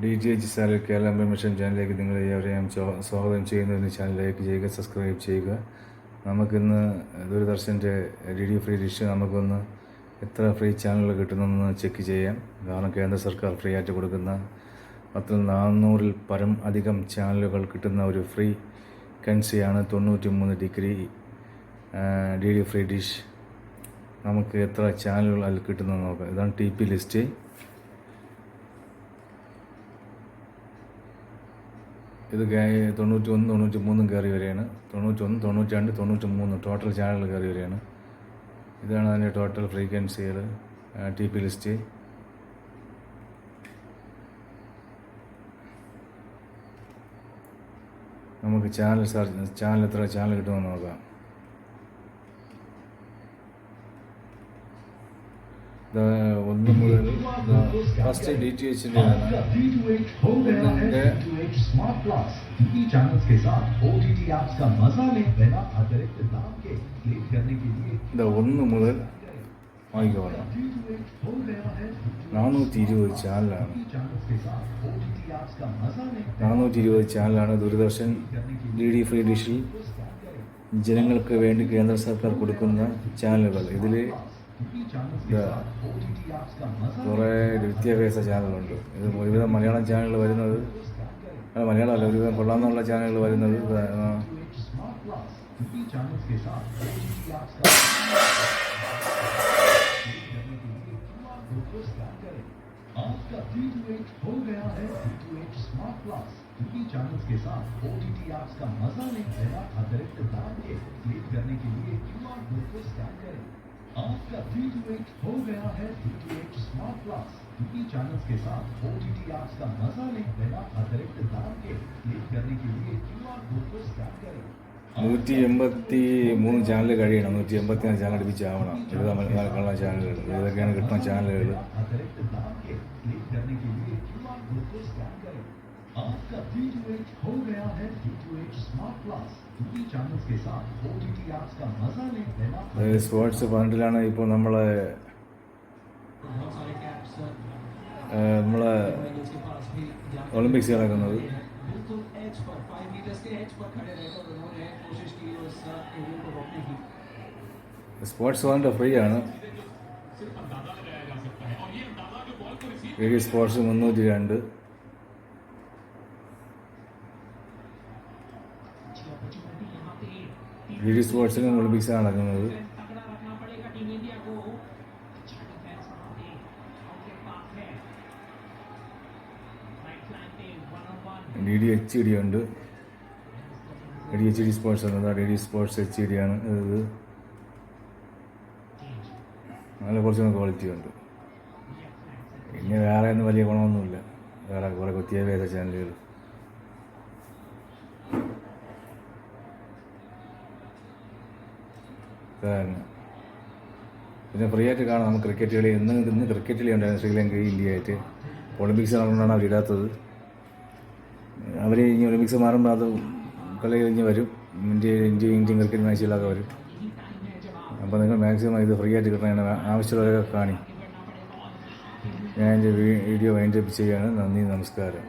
DTH salary Kerala mission ചാനലിലേക്ക് നിങ്ങളെ ഏവരെയും സ്വാഗതം ചെയ്യുന്നു. ചാനൽ ലൈക്ക് ചെയ്യുക, സബ്സ്ക്രൈബ് ചെയ്യുക. നമുക്കിന്ന് ദൂരദർശൻ്റെ DD ഫ്രീ ഡിഷ് നമുക്കൊന്ന് എത്ര ഫ്രീ ചാനലുകൾ കിട്ടുന്നതെന്ന് ചെക്ക് ചെയ്യാം. കാരണം കേന്ദ്ര സർക്കാർ ഫ്രീ ആയിട്ട് കൊടുക്കുന്ന 400-ൽ പരം അധികം ചാനലുകൾ കിട്ടുന്ന ഒരു ഫ്രീ കറൻസിയാണ് 93 ഡിഗ്രി DD ഫ്രീ ഡിഷ്. നമുക്ക് എത്ര ചാനലുകൾ അതിൽ കിട്ടുന്നതെന്ന് നോക്കാം. ഇതാണ് TP ലിസ്റ്റ്. ഇത് 91, 93 കയറി വരികയാണ്. 91, 92, 93 ടോട്ടൽ ചാനലുകൾ കയറി വരികയാണ്. ഇതാണ് അതിൻ്റെ ടോട്ടൽ ഫ്രീക്വൻസികൾ TP ലിസ്റ്റ്. നമുക്ക് ചാനൽ എത്ര ചാനൽ കിട്ടുമെന്ന് നോക്കാം. ഒന്ന് മുതൽ ഫസ്റ്റ് DTHൻ്റെ ഒന്ന് മുതൽ വാങ്ങിക്കോളാം. 420 ചാനലാണ്. 420 ചാനലാണ് ദൂരദർശൻ DD ഫ്രീ ഡിഷിൽ ജനങ്ങൾക്ക് വേണ്ടി കേന്ദ്ര സർക്കാർ കൊടുക്കുന്ന ചാനലുകൾ. ഇതിൽ കുറേ വിദ്യാഭ്യാസ ചാനലുണ്ട്. ഇത് ഒരുവിധം മലയാളം ചാനലുകൾ വരുന്നത്, മലയാളമല്ല, ഒരുവിധം കൊള്ളാമെന്നുള്ള ചാനലുകൾ വരുന്നത് आपका D2H हो गया है D2H smart plus. TV channels के साथ OTT ऐप्स का मजा लें बिना अतिरिक्त दाम के. क्लिक करने के लिए QR कोड को स्कैन करें. आपका D2H हो गया है D2H smart plus. TV channels के साथ OTT ऐप्स का मजा लें बिना अतिरिक्त दाम के. क्लिक करने के लिए QR कोड को स्कैन करें. 183 ചാനൽ കഴിയണം. 184 ചാനൽ അടുപ്പിച്ചാവണം. ഇത് മലയാള ചാനലുകൾ, ഇതൊക്കെയാണ് കിട്ടുന്ന ചാനലുകൾ. സ്പോർട്സ് ഫണ്ടിലാണ് ഇപ്പോൾ നമ്മളെ ഒളിമ്പിക്സ് നടക്കുന്നത്. സ്പോർട്സ് ഫണ്ട് ഫ്രീ ആണ്. DD sports 302. DD സ്പോർട്സിലും ഒളിമ്പിക്സാണ് നടക്കുന്നത്. DD-HD ഉണ്ട്. DD-HD സ്പോർട്സ് ഉണ്ട്. DD സ്പോർട്സ് HD ആണ്. ഇത് നല്ല കുറച്ചൊന്നും ക്വാളിറ്റി ഉണ്ട്. പിന്നെ വേറെ ഒന്നും വലിയ ഗുണമൊന്നുമില്ല. വേറെ കുറേ വിദ്യാഭ്യാസ ചാനലുകൾ. പിന്നെ ഫ്രീ ആയിട്ട് കാണാം. നമുക്ക് ക്രിക്കറ്റ് കളി ഇന്ന് ക്രിക്കറ്റ് കളി ഉണ്ടായിരുന്നു ശ്രീലങ്ക ഇന്ത്യയായിട്ട്. ഒളിമ്പിക്സ് നടന്നുകൊണ്ടാണ് അവരിടാത്തത്. അവർ ഇനി ഒളിമ്പിക്സ് മാറുമ്പോൾ അത് കളി കഴിഞ്ഞ് വരും. ഇന്ത്യൻ ക്രിക്കറ്റ് മാച്ചുകളൊക്കെ വരും. അപ്പോൾ നിങ്ങൾ മാക്സിമം ഇത് ഫ്രീ ആയിട്ട് കിട്ടണം. ആവശ്യമുള്ളവരൊക്കെ കാണി. ഞാൻ എൻ്റെ വീഡിയോ വൈൻഡപ്പ് ചെയ്യുകയാണ്. നന്ദി, നമസ്കാരം.